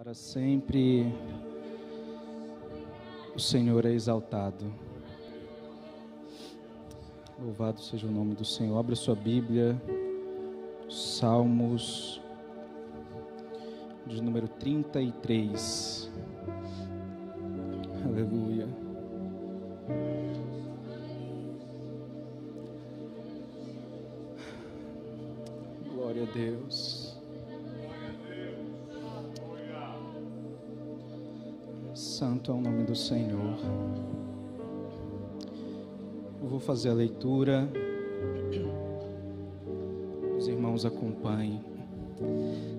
Para sempre o Senhor é exaltado. Louvado seja o nome do Senhor. Abra sua Bíblia, Salmos de número 33. Aleluia. Glória a Deus. Santo é o nome do Senhor. Eu vou fazer a leitura. Os irmãos acompanhem.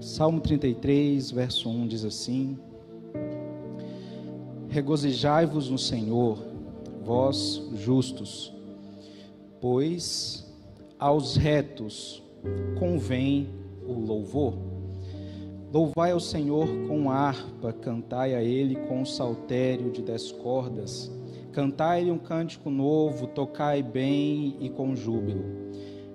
Salmo 33, verso 1 diz assim: Regozijai-vos no Senhor, vós justos, pois aos retos convém o louvor. Louvai ao Senhor com harpa, cantai a Ele com saltério de 10 cordas. Cantai-lhe um cântico novo, tocai bem e com júbilo.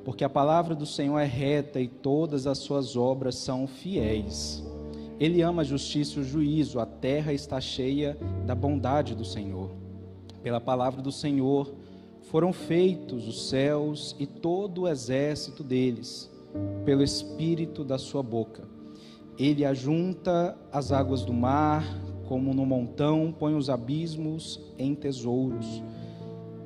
Porque a palavra do Senhor é reta e todas as suas obras são fiéis. Ele ama a justiça e o juízo, a terra está cheia da bondade do Senhor. Pela palavra do Senhor foram feitos os céus e todo o exército deles, pelo espírito da sua boca. Ele ajunta as águas do mar, como no montão, põe os abismos em tesouros.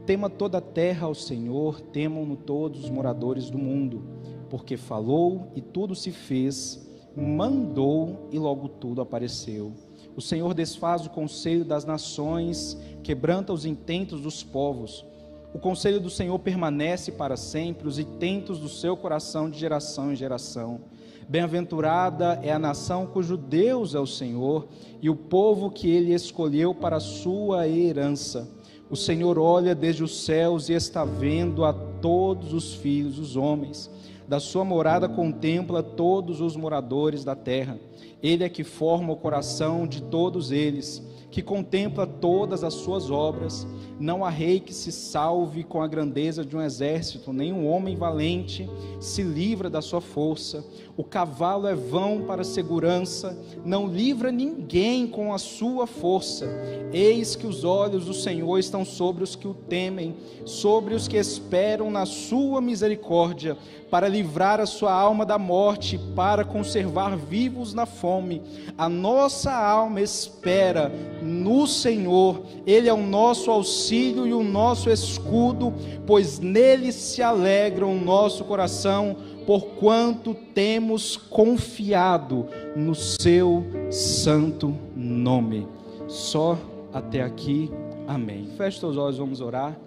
Tema toda a terra ao Senhor, temam-no todos os moradores do mundo, porque falou e tudo se fez, mandou e logo tudo apareceu. O Senhor desfaz o conselho das nações, quebranta os intentos dos povos. O conselho do Senhor permanece para sempre, os intentos do seu coração de geração em geração. Bem-aventurada é a nação cujo Deus é o Senhor, e o povo que Ele escolheu para a sua herança. O Senhor olha desde os céus e está vendo a todos os filhos dos homens. Da sua morada contempla todos os moradores da terra. Ele é que forma o coração de todos eles, que contempla todas as suas obras. Não há rei que se salve com a grandeza de um exército, nem um homem valente se livra da sua força. O cavalo é vão para a segurança, não livra ninguém com a sua força. Eis que os olhos do Senhor estão sobre os que o temem, sobre os que esperam na sua misericórdia, para livrar a sua alma da morte, para conservar vivos na fome. A nossa alma espera no Senhor, Ele é o nosso auxílio e o nosso escudo, pois nele se alegra o nosso coração, porquanto temos confiado no seu santo nome. Só até aqui, amém. Feche seus olhos, vamos orar.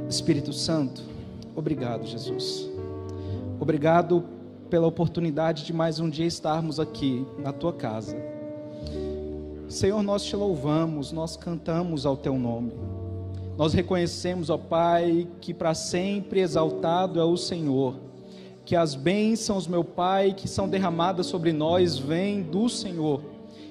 Espírito Santo, obrigado, Jesus. Obrigado pela oportunidade de mais um dia estarmos aqui na tua casa. Senhor, nós te louvamos, nós cantamos ao teu nome. Nós reconhecemos, ó Pai, que para sempre exaltado é o Senhor, que as bênçãos, meu Pai, que são derramadas sobre nós, vêm do Senhor,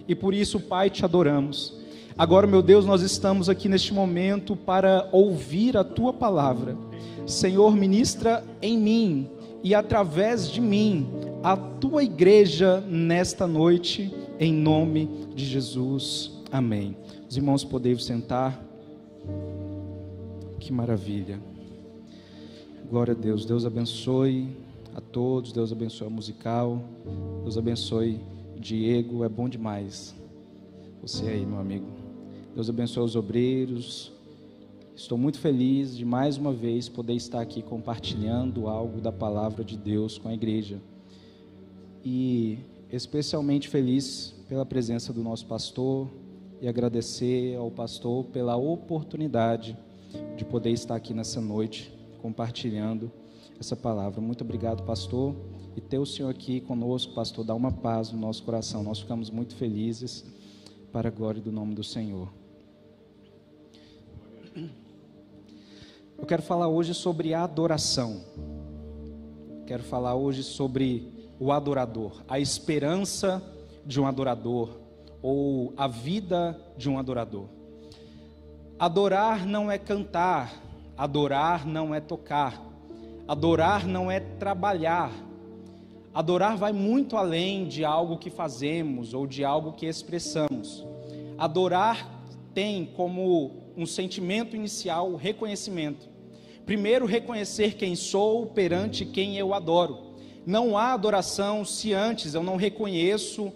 e por isso, Pai, te adoramos. Agora, meu Deus, nós estamos aqui neste momento para ouvir a tua palavra. Senhor, ministra em mim e através de mim a tua igreja nesta noite, em nome de Jesus, amém. Os irmãos podem sentar. Que maravilha, glória a Deus. Deus abençoe a todos, Deus abençoe a musical, Deus abençoe Diego, é bom demais você aí, meu amigo. Deus abençoe os obreiros. Estou muito feliz de mais uma vez poder estar aqui compartilhando algo da palavra de Deus com a igreja, e especialmente feliz pela presença do nosso pastor, e agradecer ao pastor pela oportunidade de poder estar aqui nessa noite, compartilhando essa palavra. Muito obrigado, pastor, e ter o Senhor aqui conosco, pastor, dá uma paz no nosso coração. Nós ficamos muito felizes, para a glória do nome do Senhor. Eu quero falar hoje sobre adoração. Quero falar hoje sobre o adorador, a esperança de um adorador, ou a vida de um adorador. Adorar não é cantar, adorar não é tocar, adorar não é trabalhar, Adorar vai muito além de algo que fazemos ou de algo que expressamos. Adorar tem como um sentimento inicial o reconhecimento. Primeiro, reconhecer quem sou perante quem eu adoro. Não há adoração se antes eu não reconheço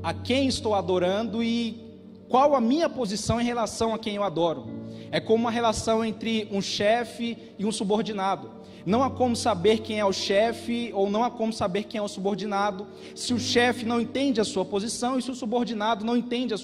a quem estou adorando e qual a minha posição em relação a quem eu adoro. É como uma relação entre um chefe e um subordinado. Não há como saber quem é o chefe ou não há como saber quem é o subordinado se o chefe não entende a sua posição e se o subordinado não entende a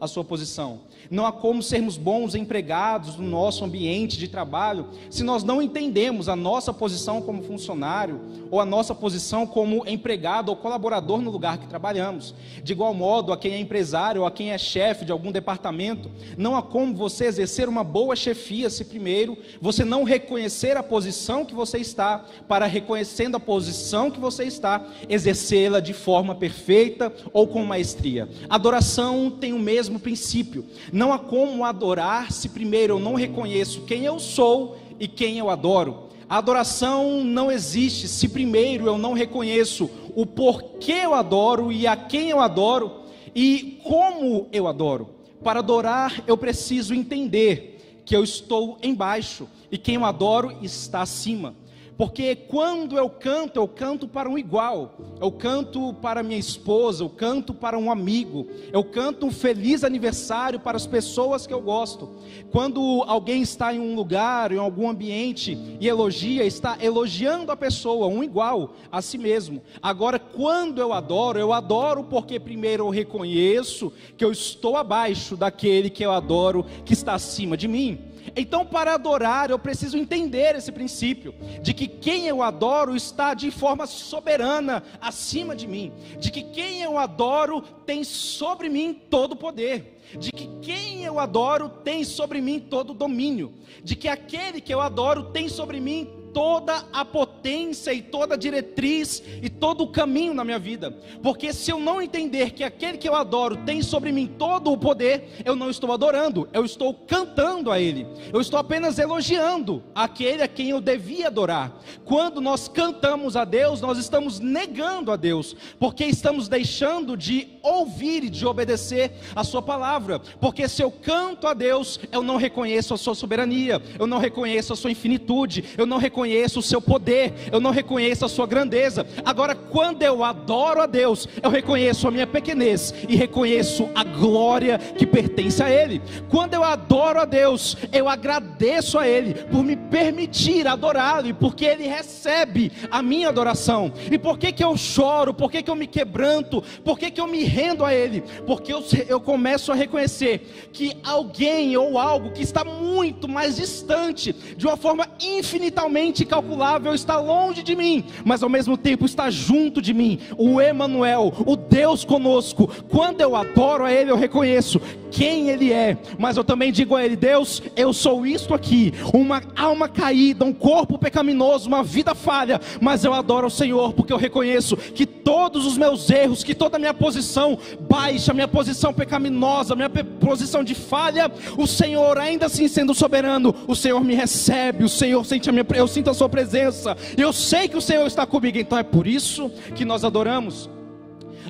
sua posição. Não há como sermos bons empregados no nosso ambiente de trabalho se nós não entendemos a nossa posição como funcionário ou a nossa posição como empregado ou colaborador no lugar que trabalhamos. De igual modo, a quem é empresário ou a quem é chefe de algum departamento, não há como você exercer uma boa chefia se primeiro você não reconhecer a posição que você está, para reconhecendo a posição que você está, exercê-la de forma perfeita ou com maestria. Adoração tem o mesmo princípio. Não há como adorar se primeiro eu não reconheço quem eu sou e quem eu adoro. A adoração não existe se primeiro eu não reconheço o porquê eu adoro e a quem eu adoro e como eu adoro. Para adorar eu preciso entender que eu estou embaixo e quem eu adoro está acima. Porque quando eu canto para um igual, eu canto para minha esposa, eu canto para um amigo, eu canto um feliz aniversário para as pessoas que eu gosto. Quando alguém está em um lugar, em algum ambiente e elogia, está elogiando a pessoa, um igual a si mesmo. Agora, quando eu adoro porque primeiro eu reconheço que eu estou abaixo daquele que eu adoro, que está acima de mim. Então, para adorar, eu preciso entender esse princípio, de que quem eu adoro está de forma soberana acima de mim, de que quem eu adoro tem sobre mim todo o poder, de que quem eu adoro tem sobre mim todo o domínio, de que aquele que eu adoro tem sobre mim toda a potência e toda a diretriz e todo o caminho na minha vida. Porque se eu não entender que aquele que eu adoro tem sobre mim todo o poder, eu não estou adorando, eu estou cantando a Ele, eu estou apenas elogiando aquele a quem eu devia adorar. Quando nós cantamos a Deus, nós estamos negando a Deus, porque estamos deixando de ouvir e de obedecer a sua palavra. Porque se eu canto a Deus, eu não reconheço a sua soberania, eu não reconheço a sua infinitude, eu não reconheço o seu poder, eu não reconheço a sua grandeza. Agora, quando eu adoro a Deus, eu reconheço a minha pequenez e reconheço a glória que pertence a Ele. Quando eu adoro a Deus, eu agradeço a Ele por me permitir adorá-lo e porque Ele recebe a minha adoração. E por que que eu choro? Por que que eu me quebranto? Por que que eu me rendo a Ele? Porque eu começo a reconhecer que alguém ou algo que está muito mais distante, de uma forma infinitamente incalculável, está longe de mim, mas ao mesmo tempo está junto de mim, o Emanuel, o Deus conosco. Quando eu adoro a Ele, eu reconheço quem Ele é, mas eu também digo a Ele: Deus, eu sou isto aqui, uma alma caída, um corpo pecaminoso, uma vida falha, mas eu adoro o Senhor, porque eu reconheço que todos os meus erros, que toda a minha posição baixa, minha posição pecaminosa, minha posição de falha, o Senhor, ainda assim sendo soberano, o Senhor me recebe, o Senhor sente eu sinto a sua presença, eu sei que o Senhor está comigo. Então é por isso que nós adoramos.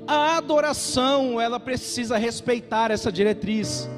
A adoração, ela precisa respeitar essa diretriz.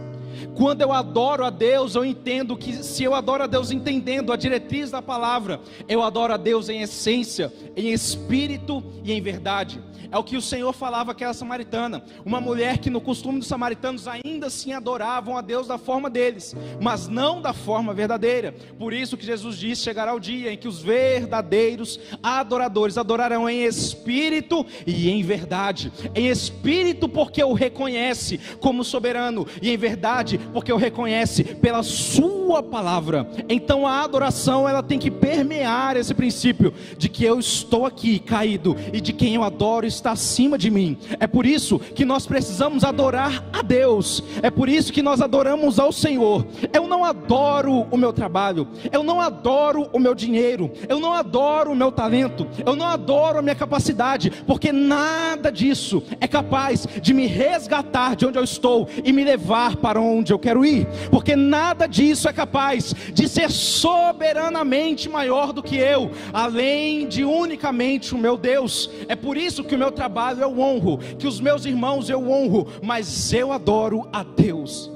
Quando eu adoro a Deus, eu entendo que se eu adoro a Deus entendendo a diretriz da palavra, eu adoro a Deus em essência, em espírito e em verdade. É o que o Senhor falava àquela samaritana, uma mulher que no costume dos samaritanos ainda assim adoravam a Deus da forma deles, mas não da forma verdadeira. Por isso que Jesus disse: chegará o dia em que os verdadeiros adoradores adorarão em espírito e em verdade. Em espírito porque o reconhece como soberano, e em verdade porque o reconhece pela sua palavra. Então a adoração, ela tem que permear esse princípio de que eu estou aqui caído e de quem eu adoro está acima de mim. É por isso que nós precisamos adorar a Deus, é por isso que nós adoramos ao Senhor. Eu não adoro o meu trabalho, eu não adoro o meu dinheiro, eu não adoro o meu talento, eu não adoro a minha capacidade, porque nada disso é capaz de me resgatar de onde eu estou e me levar para onde onde eu quero ir, porque nada disso é capaz de ser soberanamente maior do que eu, além de unicamente o meu Deus. É por isso que o meu trabalho eu honro, que os meus irmãos eu honro, mas eu adoro a Deus.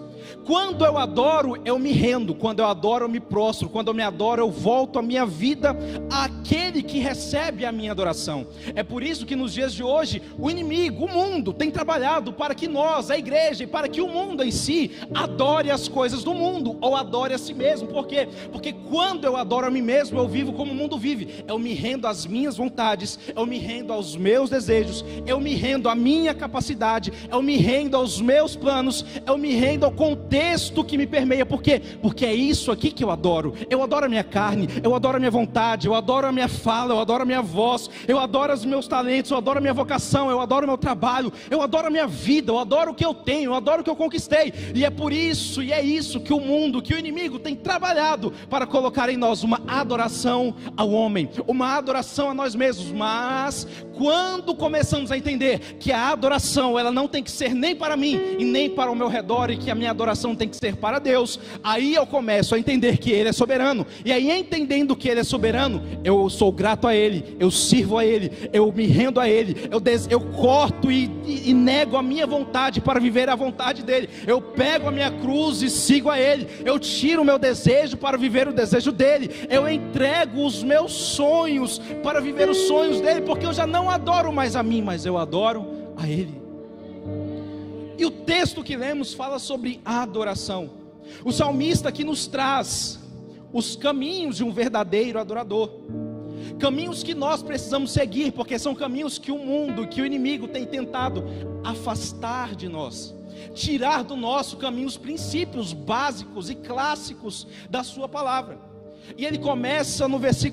Quando eu adoro, eu me rendo. Quando eu adoro, eu me prostro. Quando eu me adoro, eu volto a minha vida àquele que recebe a minha adoração. É por isso que nos dias de hoje, o inimigo, o mundo, tem trabalhado para que nós, a igreja, e para que o mundo em si, adore as coisas do mundo, ou adore a si mesmo. Por quê? Porque quando eu adoro a mim mesmo, eu vivo como o mundo vive. Eu me rendo às minhas vontades, eu me rendo aos meus desejos, eu me rendo à minha capacidade, eu me rendo aos meus planos, eu me rendo ao contexto que me permeia. Por quê? Porque é isso aqui que eu adoro. Eu adoro a minha carne, eu adoro a minha vontade, eu adoro a minha fala, eu adoro a minha voz, eu adoro os meus talentos, eu adoro a minha vocação, eu adoro o meu trabalho, eu adoro a minha vida, eu adoro o que eu tenho, eu adoro o que eu conquistei. E é por isso, e é isso que o mundo, que o inimigo tem trabalhado para colocar em nós uma adoração ao homem, uma adoração a nós mesmos. Mas quando começamos a entender que a adoração, ela não tem que ser nem para mim e nem para o meu redor, e que a minha adoração tem que ser para Deus, aí eu começo a entender que Ele é soberano. E aí, entendendo que Ele é soberano, eu sou grato a Ele, eu sirvo a Ele, eu me rendo a Ele, eu corto e nego a minha vontade para viver a vontade dEle. Eu pego a minha cruz e sigo a Ele. Eu tiro o meu desejo para viver o desejo dEle. Eu entrego os meus sonhos para viver os sonhos dEle, porque eu já não adoro mais a mim, mas eu adoro a Ele. E o texto que lemos fala sobre a adoração. O salmista aqui nos traz os caminhos de um verdadeiro adorador, caminhos que nós precisamos seguir, porque são caminhos que o mundo, que o inimigo tem tentado afastar de nós, tirar do nosso caminho os princípios básicos e clássicos da sua palavra. E ele começa no verso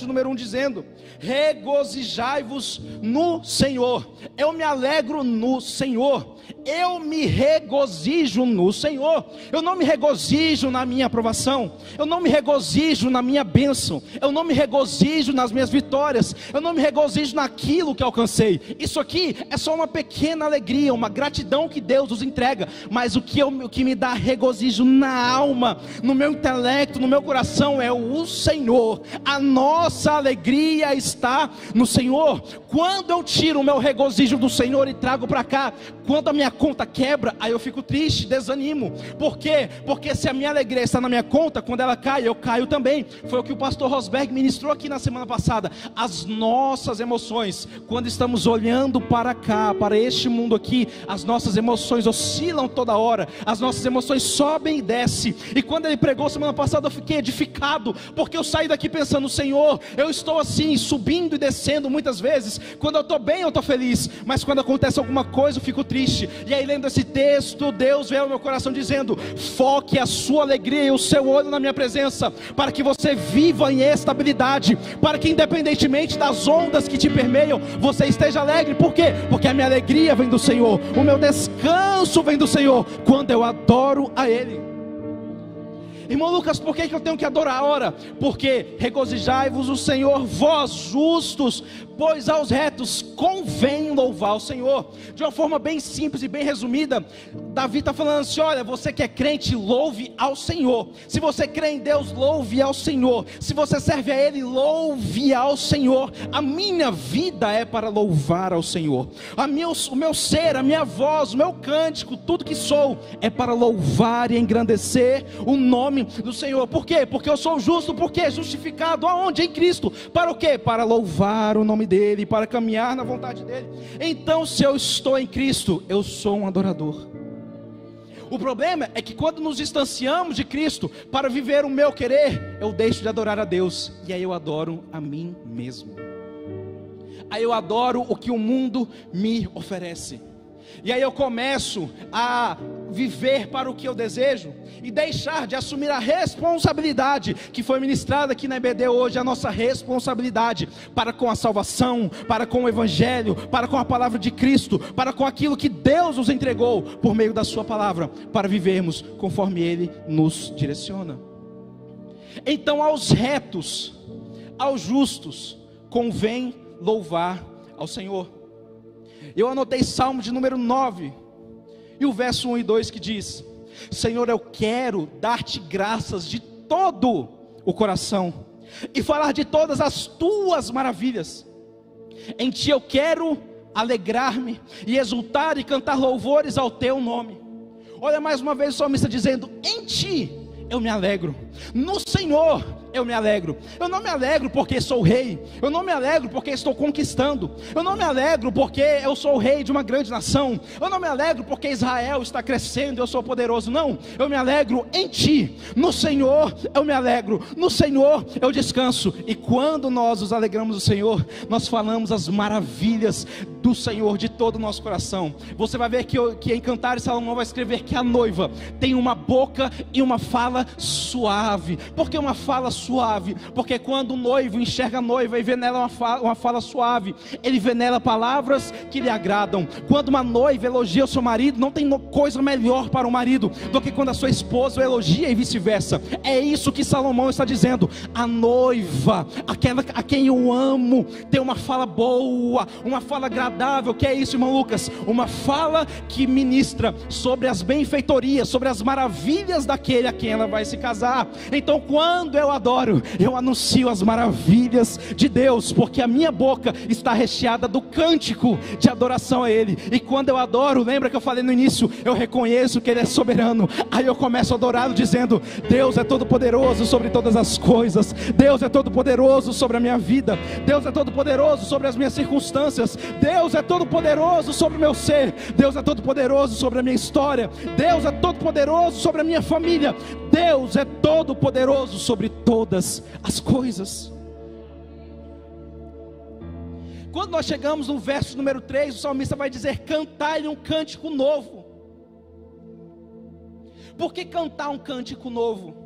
número 1 dizendo: regozijai-vos no Senhor. Eu me alegro no Senhor, eu me regozijo no Senhor. Eu não me regozijo na minha aprovação, eu não me regozijo na minha bênção, eu não me regozijo nas minhas vitórias, eu não me regozijo naquilo que alcancei. Isso aqui é só uma pequena alegria, uma gratidão que Deus nos entrega. Mas o que me dá regozijo na alma, no meu intelecto, no meu coração, é o Senhor. A nossa alegria está no Senhor. Quando eu tiro o meu regozijo do Senhor e trago para cá, quando a minha conta quebra, aí eu fico triste, desanimo. Por quê? Porque se a minha alegria está na minha conta, quando ela cai, eu caio também. Foi o que o pastor Rosberg ministrou aqui na semana passada. As nossas emoções, quando estamos olhando para cá, para este mundo aqui, as nossas emoções oscilam toda hora, as nossas emoções sobem e descem. E quando ele pregou semana passada, eu fiquei edificado, porque eu saí daqui pensando: Senhor, eu estou assim, subindo e descendo muitas vezes. Quando eu estou bem, eu estou feliz, mas quando acontece alguma coisa, eu fico triste. E aí, lendo esse texto, Deus veio ao meu coração dizendo: foque a sua alegria e o seu olho na minha presença, para que você viva em estabilidade, para que independentemente das ondas que te permeiam, você esteja alegre. Por quê? Porque a minha alegria vem do Senhor, o meu descanso vem do Senhor, quando eu adoro a Ele. Irmão Lucas, por que eu tenho que adorar? Ora, porque regozijai-vos o Senhor, vós justos, pois aos retos convém louvar o Senhor. De uma forma bem simples e bem resumida, Davi está falando assim: olha, você que é crente, louve ao Senhor. Se você crê em Deus, louve ao Senhor. Se você serve a Ele, louve ao Senhor. A minha vida é para louvar ao Senhor. O meu ser, a minha voz, o meu cântico, tudo que sou, é para louvar e engrandecer o nome do Senhor. Por quê? Porque eu sou justo. Por quê? Justificado aonde? Em Cristo. Para o quê? Para louvar o nome dEle, para caminhar na vontade dEle. Então, se eu estou em Cristo, eu sou um adorador. O problema é que quando nos distanciamos de Cristo para viver o meu querer, eu deixo de adorar a Deus, e aí eu adoro a mim mesmo. Aí eu adoro o que o mundo me oferece. E aí eu começo a viver para o que eu desejo e deixar de assumir a responsabilidade que foi ministrada aqui na EBD hoje, a nossa responsabilidade para com a salvação, para com o Evangelho, para com a palavra de Cristo, para com aquilo que Deus nos entregou por meio da sua palavra, para vivermos conforme Ele nos direciona. Então, aos retos, aos justos, convém louvar ao Senhor. Eu anotei Salmo de número 9, e o verso 1 e 2 que diz: Senhor, eu quero dar-te graças de todo o coração e falar de todas as tuas maravilhas. Em ti eu quero alegrar-me e exultar e cantar louvores ao teu nome. Olha mais uma vez o salmista dizendo: em ti eu me alegro, no Senhor eu me alegro. Eu não me alegro porque sou rei, eu não me alegro porque estou conquistando, eu não me alegro porque eu sou rei de uma grande nação, eu não me alegro porque Israel está crescendo e eu sou poderoso. Não, eu me alegro em ti, no Senhor eu me alegro, no Senhor eu descanso. E quando nós nos alegramos no Senhor, nós falamos as maravilhas do Senhor de todo o nosso coração. Você vai ver que em Cantares Salomão vai escrever que a noiva tem uma boca e uma fala suave. Por que uma fala suave? Porque quando o noivo enxerga a noiva e vê nela uma fala suave, ele vê nela palavras que lhe agradam. Quando uma noiva elogia o seu marido, não tem coisa melhor para o marido do que quando a sua esposa o elogia e vice-versa. É isso que Salomão está dizendo. A noiva, aquela a quem eu amo, tem uma fala boa, uma fala agradável. Que é isso, irmão Lucas? Uma fala que ministra sobre as benfeitorias, sobre as maravilhas daquele a quem ela vai se casar. Então quando eu adoro, eu anuncio as maravilhas de Deus, porque a minha boca está recheada do cântico de adoração a Ele. E quando eu adoro, lembra que eu falei no início, eu reconheço que Ele é soberano. Aí eu começo a adorá-lo dizendo: Deus é todo poderoso sobre todas as coisas, Deus é todo poderoso sobre a minha vida, Deus é todo poderoso sobre as minhas circunstâncias, Deus é todo poderoso sobre o meu ser, Deus é todo poderoso sobre a minha história, Deus é todo poderoso sobre a minha família, Deus é todo poderoso sobre todas as coisas. Quando nós chegamos no verso número 3, o salmista vai dizer: cantai-lhe um cântico novo. Por que cantar um cântico novo?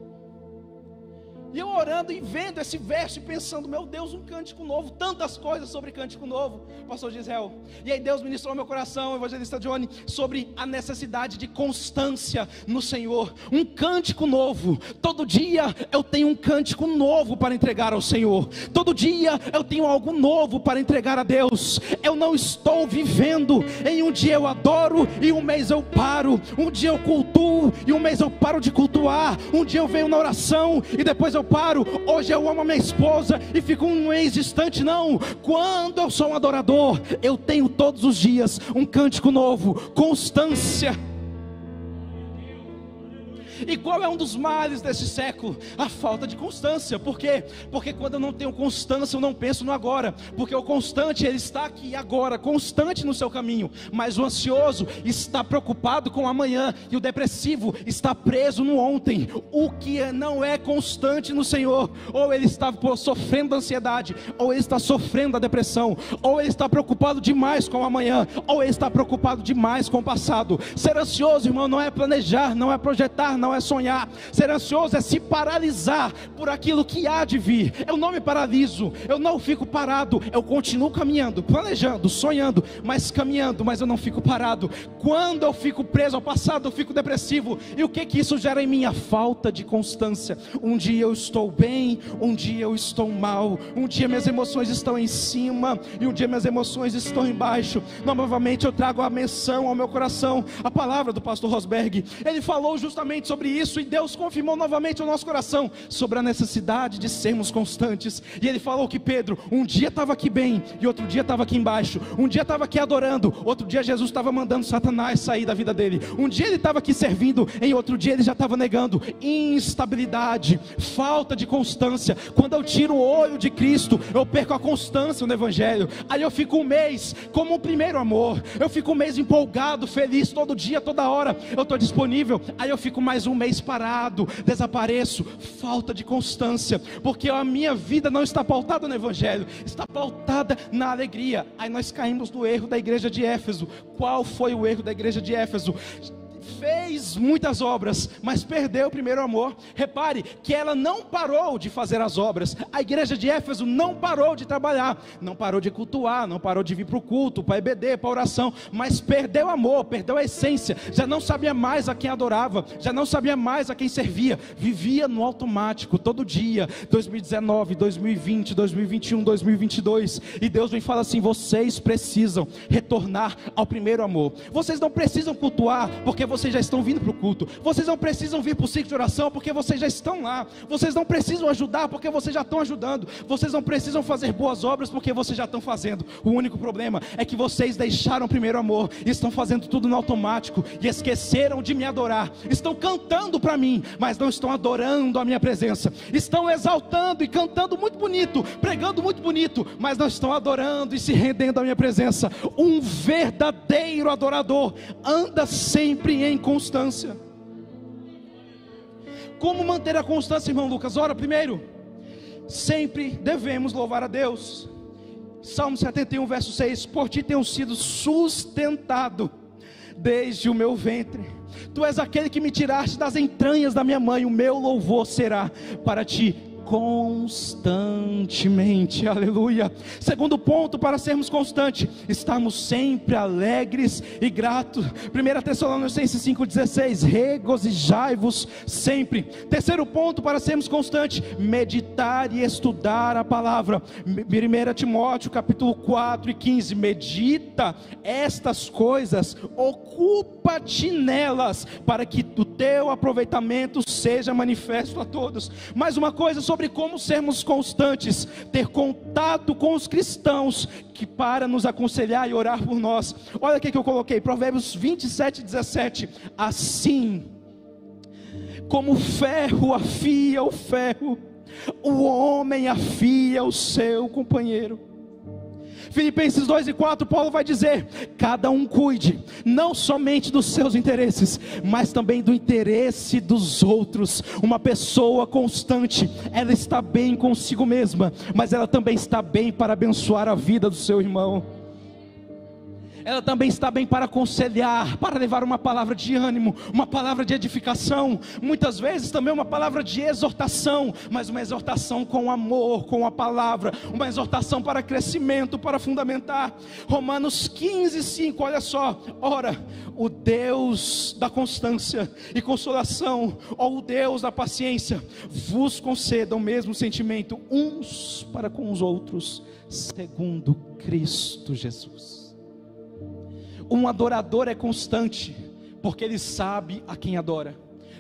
E eu orando e vendo esse verso e pensando: meu Deus, um cântico novo, tantas coisas sobre cântico novo, pastor Gisel. E aí Deus ministrou ao meu coração, o evangelista Johnny, sobre a necessidade de constância no Senhor. Um cântico novo. Todo dia eu tenho um cântico novo para entregar ao Senhor. Todo dia eu tenho algo novo para entregar a Deus. Eu não estou vivendo em um dia eu adoro e um mês eu paro, um dia eu cultuo e um mês eu paro de cultuar, um dia eu venho na oração e depois eu paro. Hoje eu amo a minha esposa e fico um mês distante. Não, quando eu sou um adorador, eu tenho todos os dias um cântico novo, constância. E qual é um dos males desse século? A falta de constância. Por quê? Porque quando eu não tenho constância, eu não penso no agora. Porque o constante, ele está aqui agora, constante no seu caminho. Mas o ansioso está preocupado com o amanhã, e o depressivo está preso no ontem. O que não é constante no Senhor, ou ele está sofrendo da ansiedade, ou ele está sofrendo da depressão, ou ele está preocupado demais com o amanhã, ou ele está preocupado demais com o passado. Ser ansioso, irmão, não é planejar, não é projetar, não é sonhar. Ser ansioso é se paralisar por aquilo que há de vir. Eu não me paraliso, eu não fico parado, eu continuo caminhando, planejando, sonhando, mas caminhando, mas eu não fico parado. Quando eu fico preso ao passado, eu fico depressivo. E o que isso gera em mim? A falta de constância. Um dia eu estou bem, um dia eu estou mal, um dia minhas emoções estão em cima e um dia minhas emoções estão embaixo. Novamente eu trago a menção ao meu coração, a palavra do pastor Rosberg. Ele falou justamente sobre isso, e Deus confirmou novamente ao nosso coração sobre a necessidade de sermos constantes. E ele falou que Pedro um dia estava aqui bem e outro dia estava aqui embaixo. Um dia estava aqui adorando, outro dia Jesus estava mandando Satanás sair da vida dele. Um dia ele estava aqui servindo, em outro dia ele já estava negando. Instabilidade, falta de constância. Quando eu tiro o olho de Cristo, eu perco a constância no evangelho. Aí eu fico um mês como o primeiro amor, eu fico um mês empolgado, feliz, todo dia, toda hora eu estou disponível. Aí eu fico mais um mês parado, desapareço. Falta de constância, porque a minha vida não está pautada no evangelho, está pautada na alegria. Aí nós caímos no erro da igreja de Éfeso. Qual foi o erro da igreja de Éfeso? Fez muitas obras, mas perdeu o primeiro amor. Repare que ela não parou de fazer as obras. A igreja de Éfeso não parou de trabalhar, não parou de cultuar, não parou de vir para o culto, para a EBD, para a oração, mas perdeu o amor, perdeu a essência. Já não sabia mais a quem adorava, já não sabia mais a quem servia. Vivia no automático, todo dia. 2019, 2020, 2021, 2022. E Deus vem falar assim: vocês precisam retornar ao primeiro amor. Vocês não precisam cultuar, porque vocês já estão vindo para o culto. Vocês não precisam vir para o ciclo de oração, porque vocês já estão lá. Vocês não precisam ajudar, porque vocês já estão ajudando. Vocês não precisam fazer boas obras, porque vocês já estão fazendo. O único problema é que vocês deixaram o primeiro amor, e estão fazendo tudo no automático, e esqueceram de me adorar. Estão cantando para mim, mas não estão adorando a minha presença. Estão exaltando e cantando muito bonito, pregando muito bonito, mas não estão adorando e se rendendo à minha presença. Um verdadeiro adorador anda sempre em constância. Como manter a constância, irmão Lucas? Ora, primeiro, sempre devemos louvar a Deus. Salmo 71, verso 6: por ti tenho sido sustentado desde o meu ventre. Tu és aquele que me tiraste das entranhas da minha mãe. O meu louvor será para ti constantemente. Aleluia. Segundo ponto para sermos constantes: estamos sempre alegres e gratos. 1 Tessalonicenses 5,16: regozijai-vos sempre. Terceiro ponto para sermos constantes: meditar e estudar a palavra. 1 Timóteo capítulo 4 e 15: medita estas coisas, ocupa-te nelas, para que o teu aproveitamento seja manifesto a todos. Mais uma coisa sobre como sermos constantes: ter contato com os cristãos que para nos aconselhar e orar por nós. Olha o que eu coloquei, Provérbios 27:17: assim como o ferro afia o ferro, o homem afia o seu companheiro. Filipenses 2:4, Paulo vai dizer: cada um cuide não somente dos seus interesses, mas também do interesse dos outros. Uma pessoa constante, ela está bem consigo mesma, mas ela também está bem para abençoar a vida do seu irmão. Ela também está bem para aconselhar, para levar uma palavra de ânimo, uma palavra de edificação, muitas vezes também uma palavra de exortação, mas uma exortação com amor, com a palavra, uma exortação para crescimento, para fundamentar. Romanos 15:5, olha só: ora, o Deus da constância e consolação, ou o Deus da paciência, vos conceda o mesmo sentimento uns para com os outros, segundo Cristo Jesus. Um adorador é constante, porque ele sabe a quem adora.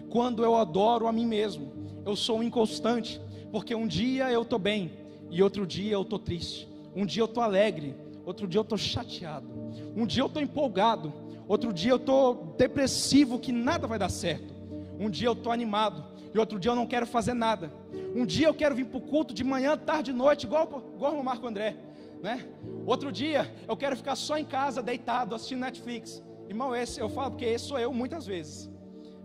Quando eu adoro a mim mesmo, eu sou inconstante, porque um dia eu estou bem, e outro dia eu estou triste. Um dia eu estou alegre, outro dia eu estou chateado. Um dia eu estou empolgado, outro dia eu estou depressivo, que nada vai dar certo. Um dia eu estou animado, e outro dia eu não quero fazer nada. Um dia eu quero vir para o culto de manhã, tarde e noite, igual o Marco André, né? Outro dia eu quero ficar só em casa, deitado, assistindo Netflix. Irmão, esse eu falo porque esse sou eu muitas vezes.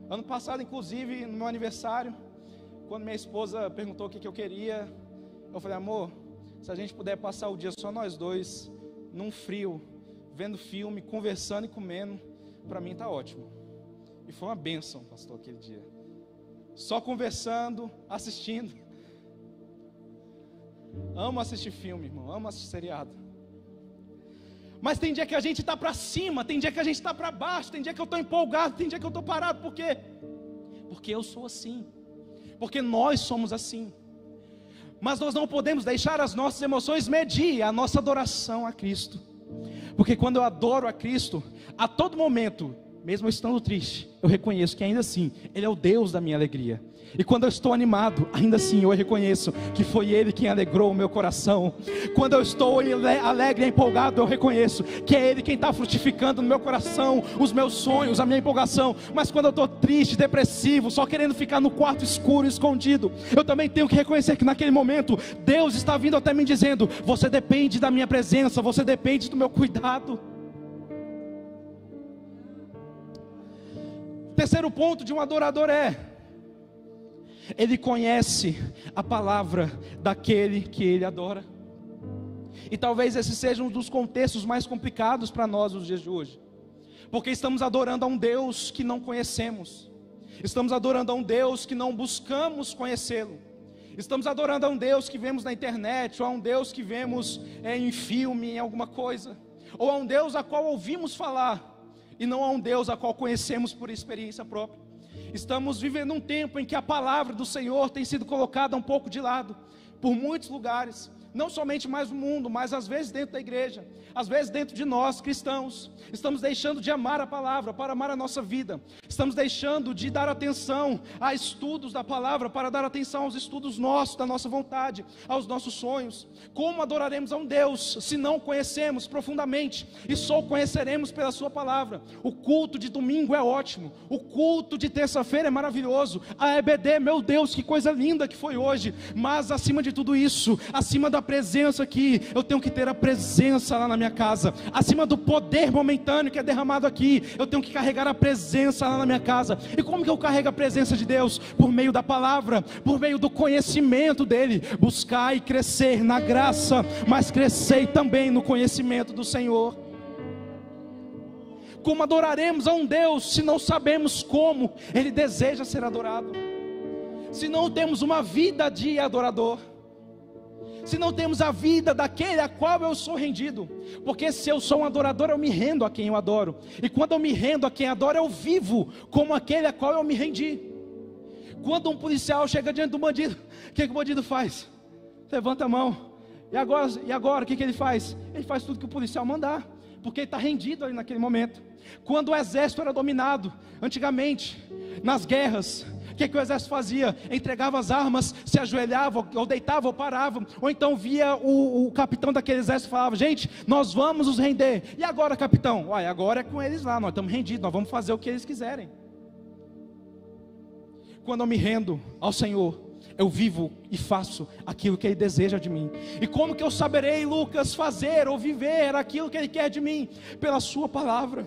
Ano passado, inclusive, no meu aniversário, quando minha esposa perguntou o que eu queria, eu falei: amor, se a gente puder passar o dia só nós dois, num frio, vendo filme, conversando e comendo, para mim está ótimo. E foi uma bênção, pastor, aquele dia. Só conversando, assistindo. Amo assistir filme, irmão, amo assistir seriado. Mas tem dia que a gente está para cima, tem dia que a gente está para baixo, tem dia que eu estou empolgado, tem dia que eu estou parado. Por quê? Porque eu sou assim, porque nós somos assim. Mas nós não podemos deixar as nossas emoções medir a nossa adoração a Cristo. Porque quando eu adoro a Cristo, a todo momento, mesmo eu estando triste, eu reconheço que ainda assim Ele é o Deus da minha alegria. E quando eu estou animado, ainda assim eu reconheço que foi Ele quem alegrou o meu coração. Quando eu estou alegre e empolgado, eu reconheço que é Ele quem está frutificando no meu coração os meus sonhos, a minha empolgação. Mas quando eu estou triste, depressivo, só querendo ficar no quarto escuro, escondido, eu também tenho que reconhecer que naquele momento Deus está vindo até mim dizendo: você depende da minha presença, você depende do meu cuidado. Terceiro ponto de um adorador é: ele conhece a palavra daquele que ele adora. E talvez esse seja um dos contextos mais complicados para nós nos dias de hoje, porque estamos adorando a um Deus que não conhecemos. Estamos adorando a um Deus que não buscamos conhecê-lo. Estamos adorando a um Deus que vemos na internet, ou a um Deus que vemos em filme, em alguma coisa, ou a um Deus a qual ouvimos falar, e não a um Deus a qual conhecemos por experiência própria. Estamos vivendo um tempo em que a palavra do Senhor tem sido colocada um pouco de lado, por muitos lugares. não somente mais no mundo, mas às vezes dentro da igreja, às vezes dentro de nós cristãos, estamos deixando de amar a palavra para amar a nossa vida, estamos deixando de dar atenção a estudos da palavra para dar atenção aos estudos nossos, da nossa vontade, aos nossos sonhos. Como adoraremos a um Deus se não conhecemos profundamente, e só o conheceremos pela sua palavra? O culto de domingo é ótimo, o culto de terça-feira é maravilhoso, a EBD, meu Deus, que coisa linda que foi hoje, mas acima de tudo isso, acima da presença aqui, eu tenho que ter a presença lá na minha casa. Acima do poder momentâneo que é derramado aqui, eu tenho que carregar a presença lá na minha casa. E como que eu carrego a presença de Deus? Por meio da palavra, por meio do conhecimento dele. Buscar e crescer na graça, mas crescer também no conhecimento do Senhor. Como adoraremos a um Deus se não sabemos como ele deseja ser adorado? Se não temos uma vida de adorador, se não temos a vida daquele a qual eu sou rendido? Porque se eu sou um adorador, eu me rendo a quem eu adoro, e quando eu me rendo a quem adoro, eu vivo como aquele a qual eu me rendi. Quando um policial chega diante do bandido, o que o bandido faz? Levanta a mão. E agora o que ele faz? Ele faz tudo que o policial mandar, porque ele está rendido ali naquele momento. Quando o exército era dominado, antigamente, nas guerras, o que o exército fazia? Entregava as armas, se ajoelhava, ou deitava, ou parava, ou então via o capitão daquele exército e falava: gente, nós vamos nos render. E agora, capitão? Uai, agora é com eles lá, nós estamos rendidos, nós vamos fazer o que eles quiserem. Quando eu me rendo ao Senhor, eu vivo e faço aquilo que Ele deseja de mim. E como que eu saberei, Lucas, fazer ou viver aquilo que Ele quer de mim? Pela sua palavra.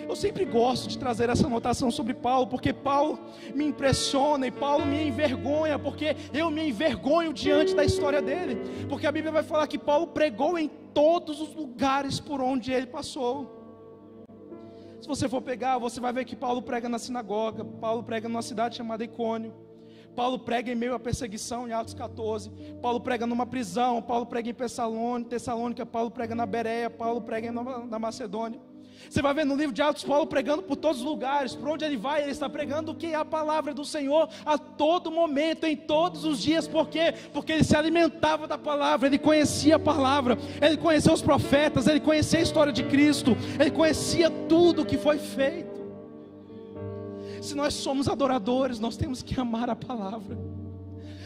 Eu sempre gosto de trazer essa anotação sobre Paulo, porque Paulo me impressiona e Paulo me envergonha, porque eu me envergonho diante da história dele, porque a Bíblia vai falar que Paulo pregou em todos os lugares por onde ele passou. Se você for pegar, você vai ver que Paulo prega na sinagoga, Paulo prega numa cidade chamada Icônio, Paulo prega em meio à perseguição em Atos 14, Paulo prega numa prisão, Paulo prega em Tessalônica, Paulo prega na Bereia, Paulo prega na Macedônia. Você vai ver no livro de Atos, Paulo pregando por todos os lugares, por onde ele vai, ele está pregando o que é a palavra do Senhor, a todo momento, em todos os dias. Por quê? Porque ele se alimentava da palavra, ele conhecia a palavra, ele conhecia os profetas, ele conhecia a história de Cristo, ele conhecia tudo o que foi feito. Se nós somos adoradores, nós temos que amar a palavra,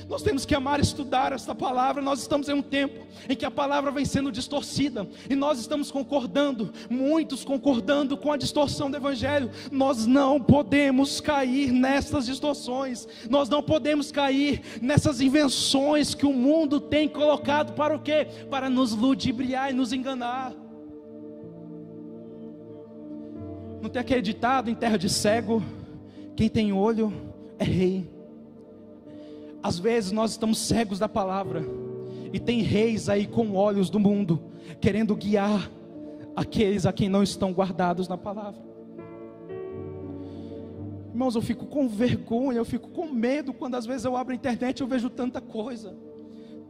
nós temos que amar estudar esta palavra. Nós estamos em um tempo em que a palavra vem sendo distorcida, e nós estamos concordando, muitos concordando com a distorção do Evangelho. Nós não podemos cair nessas distorções, nós não podemos cair nessas invenções que o mundo tem colocado para o quê? Para nos ludibriar e nos enganar. Não tem aquele ditado: em terra de cego, quem tem olho é rei. Às vezes nós estamos cegos da palavra, e tem reis aí com olhos do mundo, querendo guiar aqueles a quem não estão guardados na palavra. Irmãos, eu fico com vergonha, eu fico com medo quando às vezes eu abro a internet e eu vejo tanta coisa,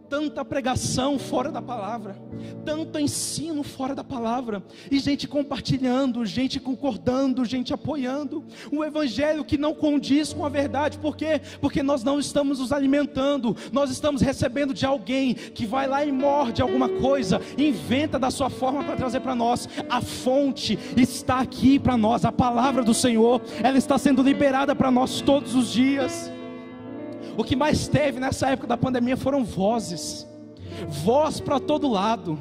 tanta pregação fora da palavra, tanto ensino fora da palavra, e gente compartilhando, gente concordando, gente apoiando, um evangelho que não condiz com a verdade. Por quê? Porque nós não estamos nos alimentando, nós estamos recebendo de alguém que vai lá e morde alguma coisa, inventa da sua forma para trazer para nós. A fonte está aqui para nós, a palavra do Senhor, ela está sendo liberada para nós todos os dias. O que mais teve nessa época da pandemia foram vozes, voz para todo lado,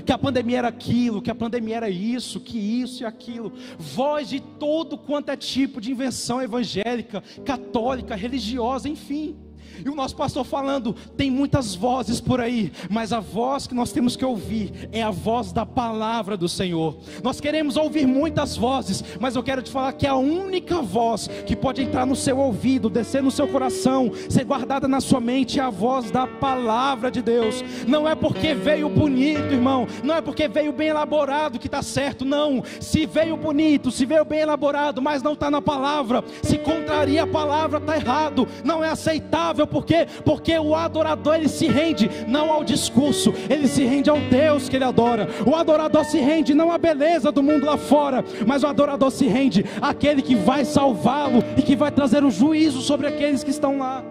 que a pandemia era aquilo, que a pandemia era isso, que isso e aquilo, voz de todo quanto é tipo de invenção evangélica, católica, religiosa, enfim. E o nosso pastor falando: tem muitas vozes por aí, mas a voz que nós temos que ouvir é a voz da palavra do Senhor. Nós queremos ouvir muitas vozes, mas eu quero te falar que a única voz que pode entrar no seu ouvido, descer no seu coração, ser guardada na sua mente, é a voz da palavra de Deus. Não é porque veio bonito, irmão, não é porque veio bem elaborado que está certo, não. Se veio bonito, se veio bem elaborado, mas não está na palavra, se contraria a palavra, está errado, não é aceitável. Por quê? Porque o adorador, ele se rende não ao discurso, ele se rende ao Deus que ele adora. O adorador se rende não à beleza do mundo lá fora, mas o adorador se rende àquele que vai salvá-lo e que vai trazer o juízo sobre aqueles que estão lá.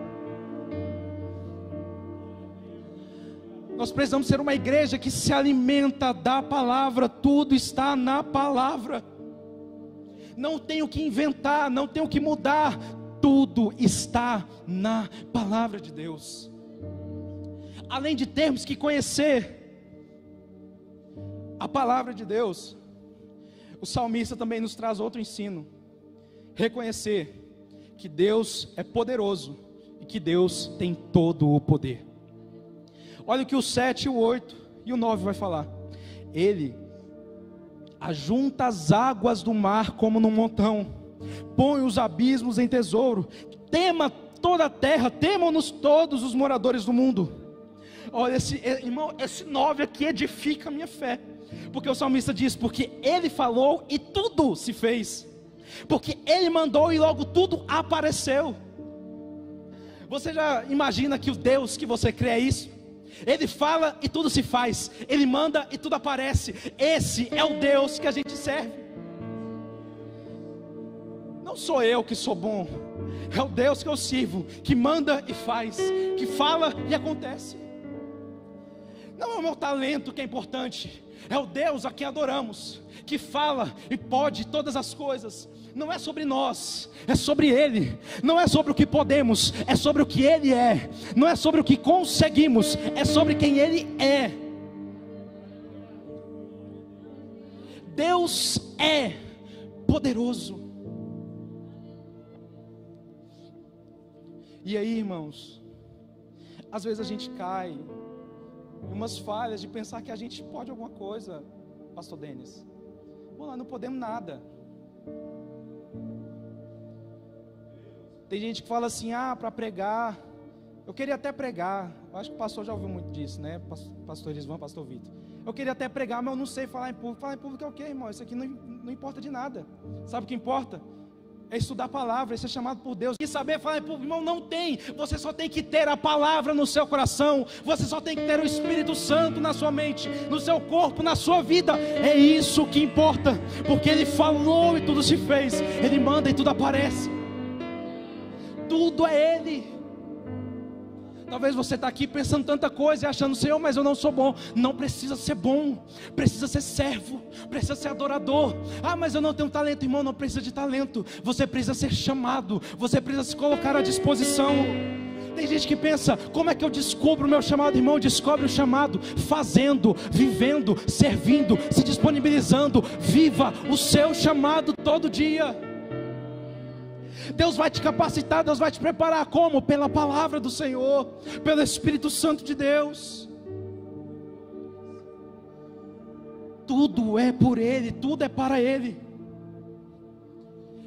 Nós precisamos ser uma igreja que se alimenta da palavra. Tudo está na palavra. Não tem o que inventar, não tem o que mudar. Tudo está na palavra de Deus. Além de termos que conhecer a palavra de Deus, o salmista também nos traz outro ensino: reconhecer que Deus é poderoso e que Deus tem todo o poder. Olha o que o 7, o 8 e o 9 vai falar. Ele ajunta as águas do mar como num montão, põe os abismos em tesouro. Tema toda a terra, temam-nos todos os moradores do mundo. Olha, irmão, esse 9 aqui edifica a minha fé, porque o salmista diz: porque ele falou e tudo se fez, porque ele mandou e logo tudo apareceu. Você já imagina que o Deus que você crê é isso? Ele fala e tudo se faz, ele manda e tudo aparece. Esse é o Deus que a gente serve. Não sou eu que sou bom, é o Deus que eu sirvo, que manda e faz, que fala e acontece. Não é o meu talento que é importante, é o Deus a quem adoramos, que fala e pode todas as coisas. Não é sobre nós, é sobre Ele. Não é sobre o que podemos, é sobre o que Ele é. Não é sobre o que conseguimos, é sobre quem Ele é. Deus é poderoso. E aí, irmãos, às vezes a gente cai em umas falhas de pensar que a gente pode alguma coisa, pastor Denis. Bom, nós não podemos nada. Tem gente que fala assim: para pregar, eu queria até pregar. Eu acho que o pastor já ouviu muito disso, né? Pastor Elisvan, pastor Vitor. Eu queria até pregar, mas eu não sei falar em público. Falar em público é o quê, irmão? Isso aqui não importa de nada. Sabe o que importa? É estudar a palavra, é ser chamado por Deus. E saber falar em público, irmão, não tem. Você só tem que ter a palavra no seu coração. Você só tem que ter o Espírito Santo na sua mente, no seu corpo, na sua vida. É isso que importa, porque Ele falou e tudo se fez. Ele manda e tudo aparece. Tudo é Ele. Talvez você está aqui pensando tanta coisa e achando: Senhor, mas eu não sou bom. Não precisa ser bom, precisa ser servo, precisa ser adorador. Mas eu não tenho talento. Irmão, não precisa de talento. Você precisa ser chamado, você precisa se colocar à disposição. Tem gente que pensa: como é que eu descubro o meu chamado? Irmão, descobre o chamado fazendo, vivendo, servindo, se disponibilizando. Viva o seu chamado todo dia. Deus vai te capacitar, Deus vai te preparar. Como? Pela palavra do Senhor, pelo Espírito Santo de Deus. Tudo é por Ele, tudo é para Ele.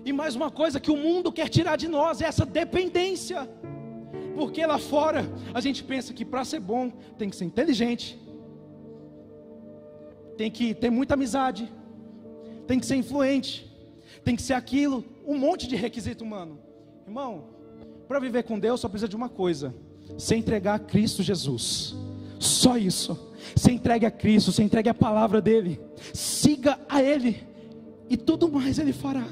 E mais uma coisa que o mundo quer tirar de nós é essa dependência. Porque lá fora a gente pensa que para ser bom tem que ser inteligente, tem que ter muita amizade, tem que ser influente, tem que ser aquilo, um monte de requisito humano. Irmão, para viver com Deus só precisa de uma coisa: se entregar a Cristo Jesus. Só isso. Se entregue a Cristo, se entregue a palavra dEle, siga a Ele, e tudo mais Ele fará.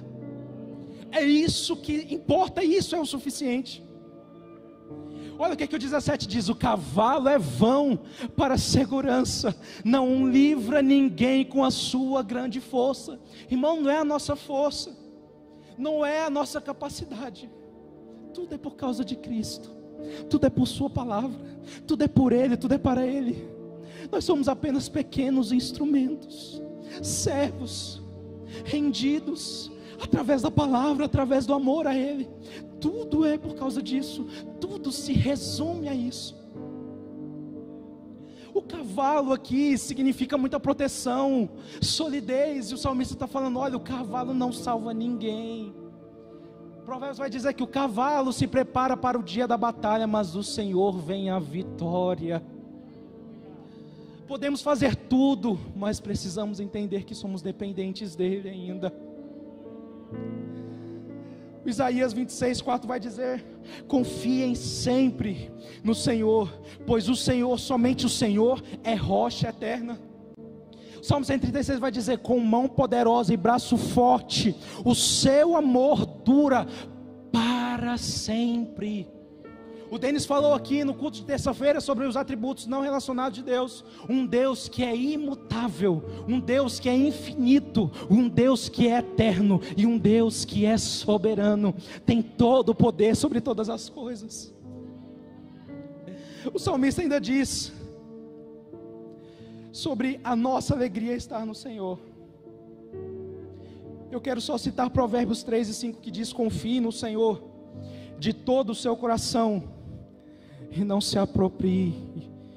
É isso que importa, e isso é o suficiente. Olha o que o 17 diz: o cavalo é vão para a segurança, não livra ninguém com a sua grande força. Irmão, não é a nossa força, não é a nossa capacidade, tudo é por causa de Cristo, tudo é por sua palavra, tudo é por Ele, tudo é para Ele. Nós somos apenas pequenos instrumentos, servos, rendidos, através da palavra, através do amor a Ele. Tudo é por causa disso, tudo se resume a isso. O cavalo aqui significa muita proteção, solidez, e o salmista está falando: olha, o cavalo não salva ninguém. Provérbios vai dizer que o cavalo se prepara para o dia da batalha, mas do Senhor vem a vitória. Podemos fazer tudo, mas precisamos entender que somos dependentes dEle ainda. Isaías 26:4 vai dizer: confiem sempre no Senhor, pois o Senhor, somente o Senhor, é rocha eterna. O Salmo 136 vai dizer: com mão poderosa e braço forte, o seu amor dura para sempre. O Denis falou aqui no culto de terça-feira sobre os atributos não relacionados de Deus. Um Deus que é imutável, um Deus que é infinito, um Deus que é eterno e um Deus que é soberano. Tem todo o poder sobre todas as coisas. O salmista ainda diz sobre a nossa alegria estar no Senhor. Eu quero só citar Provérbios 3 e 5 que diz: confie no Senhor de todo o seu coração e não se aproprie,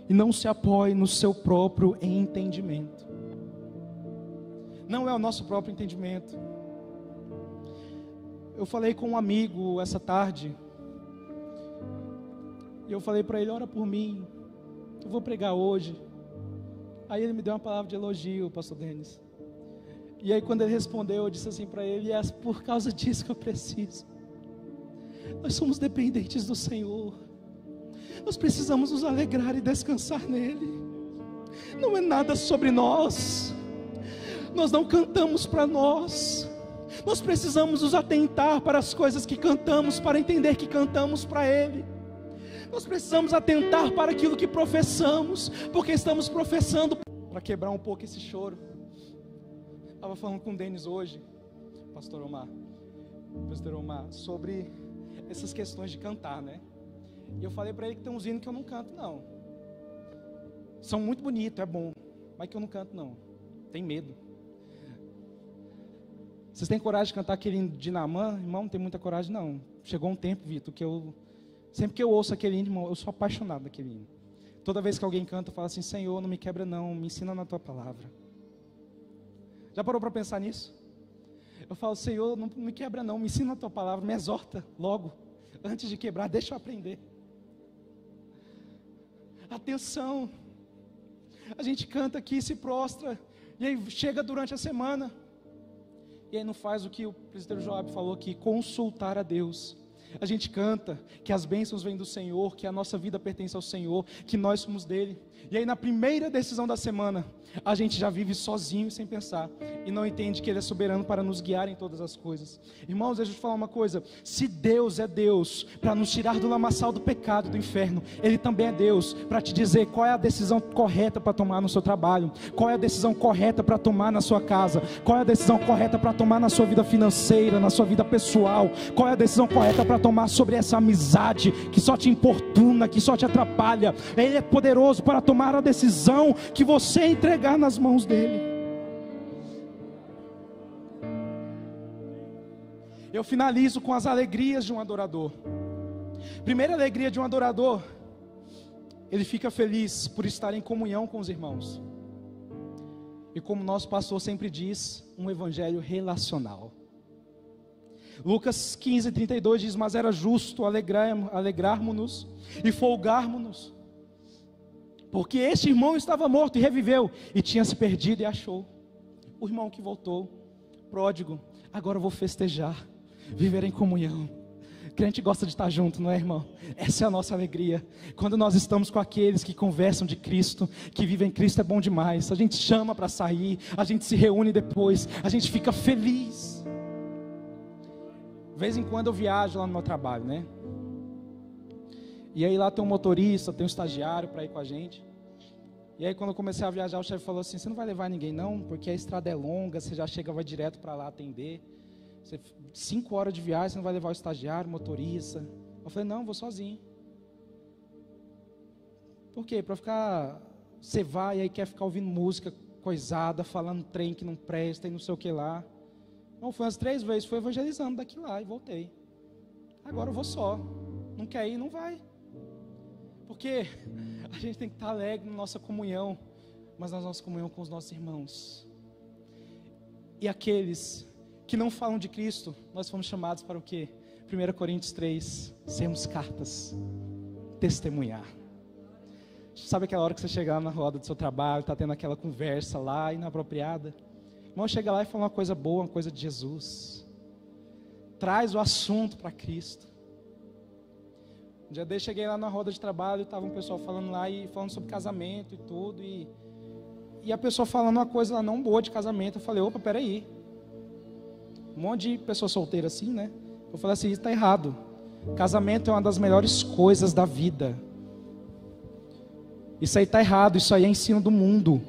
e não se apoie no seu próprio entendimento. Não é o nosso próprio entendimento. Eu falei com um amigo essa tarde, e eu falei para ele: ora por mim, eu vou pregar hoje. Aí ele me deu uma palavra de elogio, pastor Denis. E aí quando ele respondeu, eu disse assim para ele: é por causa disso que eu preciso. Nós somos dependentes do Senhor. Nós precisamos nos alegrar e descansar nele. Não é nada sobre nós. Nós não cantamos para nós. Nós precisamos nos atentar para as coisas que cantamos, para entender que cantamos para Ele. Nós precisamos atentar para aquilo que professamos, porque estamos professando. Para quebrar um pouco esse choro, estava falando com o Denis hoje, pastor Omar, sobre essas questões de cantar, né? E eu falei para ele que tem uns hinos que eu não canto, não. São muito bonitos, é bom, mas que eu não canto, não. Tem medo. Vocês têm coragem de cantar aquele hino de Naamã? Irmão, não tem muita coragem, não. Chegou um tempo, Vitor, que sempre que eu ouço aquele hino, irmão, eu sou apaixonado daquele hino. Toda vez que alguém canta, eu falo assim: Senhor, não me quebra não, me ensina na Tua palavra. Já parou para pensar nisso? Eu falo: Senhor, não me quebra não, me ensina a Tua palavra, me exorta logo, antes de quebrar, deixa eu aprender. Atenção, a gente canta aqui, se prostra, e aí chega durante a semana, e aí não faz o que o presbítero Joab falou aqui: consultar a Deus. A gente canta que as bênçãos vêm do Senhor, que a nossa vida pertence ao Senhor, que nós somos dele. E aí na primeira decisão da semana, a gente já vive sozinho, sem pensar, e não entende que Ele é soberano para nos guiar em todas as coisas. Irmãos, deixa eu te falar uma coisa: se Deus é Deus para nos tirar do lamaçal do pecado, do inferno, Ele também é Deus para te dizer qual é a decisão correta para tomar no seu trabalho, qual é a decisão correta para tomar na sua casa, qual é a decisão correta para tomar na sua vida financeira, na sua vida pessoal, qual é a decisão correta para tomar sobre essa amizade que só te importuna, que só te atrapalha. Ele é poderoso para tomar a decisão que você entregar nas mãos dele. Eu finalizo com as alegrias de um adorador. Primeira alegria de um adorador: ele fica feliz por estar em comunhão com os irmãos. E como nosso pastor sempre diz, um evangelho relacional. Lucas 15:32 diz: mas era justo alegrarmos-nos e folgarmos-nos, porque este irmão estava morto e reviveu, e tinha se perdido e achou. O irmão que voltou, pródigo, agora eu vou festejar, viver em comunhão. Crente gosta de estar junto, não é, irmão? Essa é a nossa alegria. Quando nós estamos com aqueles que conversam de Cristo, que vivem Cristo, é bom demais. A gente chama para sair, a gente se reúne depois, a gente fica feliz. De vez em quando eu viajo lá no meu trabalho, né? E aí lá tem um motorista, tem um estagiário para ir com a gente. E aí quando eu comecei a viajar, o chefe falou assim: você não vai levar ninguém não, porque a estrada é longa, você já chega, vai direto para lá atender. 5 horas de viagem, você não vai levar o estagiário, o motorista. Eu falei: não, vou sozinho. Por quê? Para ficar, você vai e aí quer ficar ouvindo música coisada, falando trem que não presta e não sei o que lá. Não, foi umas 3 vezes, fui evangelizando daqui lá e voltei. Agora eu vou só. Não quer ir, não vai. Porque a gente tem que estar alegre na nossa comunhão, mas na nossa comunhão com os nossos irmãos. E aqueles que não falam de Cristo, nós fomos chamados para o quê? 1 Coríntios 3, sermos cartas, testemunhar. Sabe aquela hora que você chega lá na roda do seu trabalho, está tendo aquela conversa lá inapropriada? Irmão, chega lá e fala uma coisa boa, uma coisa de Jesus. Traz o assunto para Cristo. Um dia desse cheguei lá na roda de trabalho, estava um pessoal falando lá e falando sobre casamento e tudo, e a pessoa falando uma coisa lá não boa de casamento. Eu falei: opa, peraí. Um monte de pessoa solteira assim, né? Eu falei assim: isso está errado. Casamento é uma das melhores coisas da vida. Isso aí está errado, isso aí é ensino do mundo.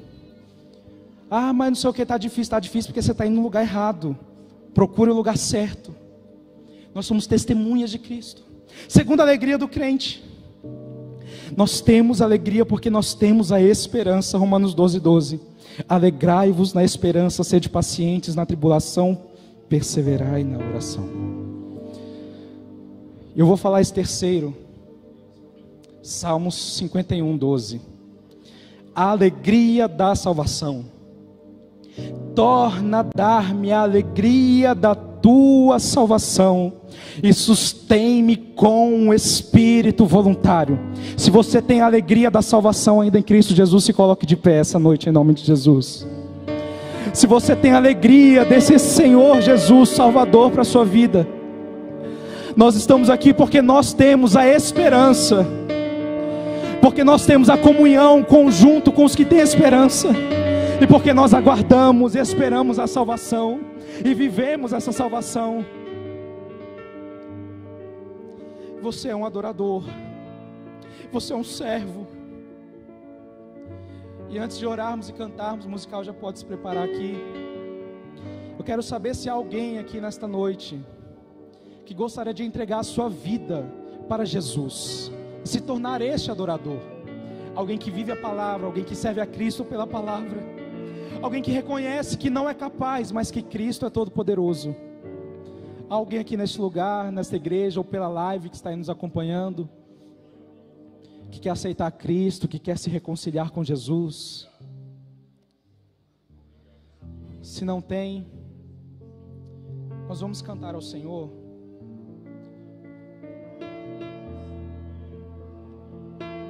Ah, mas não sei o que, está difícil porque você está indo no lugar errado. Procure o lugar certo. Nós somos testemunhas de Cristo. Segunda alegria do crente. Nós temos alegria porque nós temos a esperança. Romanos 12:12. Alegrai-vos na esperança, sede pacientes na tribulação, perseverai na oração. Eu vou falar esse terceiro. Salmos 51:12. A alegria da salvação. Torna a dar-me a alegria da tua salvação e sustém-me com um espírito voluntário. Se você tem a alegria da salvação ainda em Cristo Jesus, se coloque de pé essa noite em nome de Jesus. Se você tem a alegria desse Senhor Jesus Salvador para a sua vida, nós estamos aqui porque nós temos a esperança, porque nós temos a comunhão conjunto com os que têm esperança, e porque nós aguardamos e esperamos a salvação e vivemos essa salvação. Você é um adorador, você é um servo. E antes de orarmos e cantarmos, o musical já pode se preparar aqui. Eu quero saber se há alguém aqui nesta noite que gostaria de entregar a sua vida para Jesus, se tornar este adorador. Alguém que vive a palavra, alguém que serve a Cristo pela palavra, alguém que reconhece que não é capaz, mas que Cristo é todo poderoso. Alguém aqui neste lugar, nesta igreja, ou pela live que está aí nos acompanhando, que quer aceitar Cristo, que quer se reconciliar com Jesus? Se não tem, nós vamos cantar ao Senhor.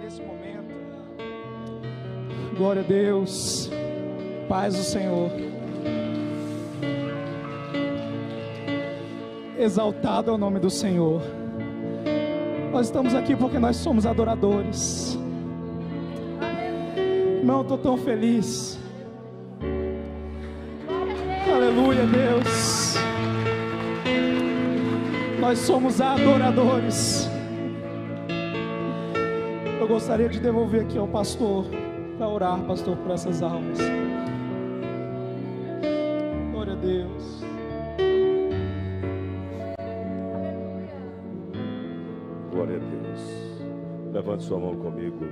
Nesse momento, glória a Deus, paz do Senhor. Exaltado é o nome do Senhor. Nós estamos aqui porque nós somos adoradores. Irmão, eu estou tão feliz. Aleluia, Deus. Nós somos adoradores. Eu gostaria de devolver aqui ao pastor, para orar, pastor, por essas almas. Glória a Deus. Glória a Deus. Levante sua mão comigo.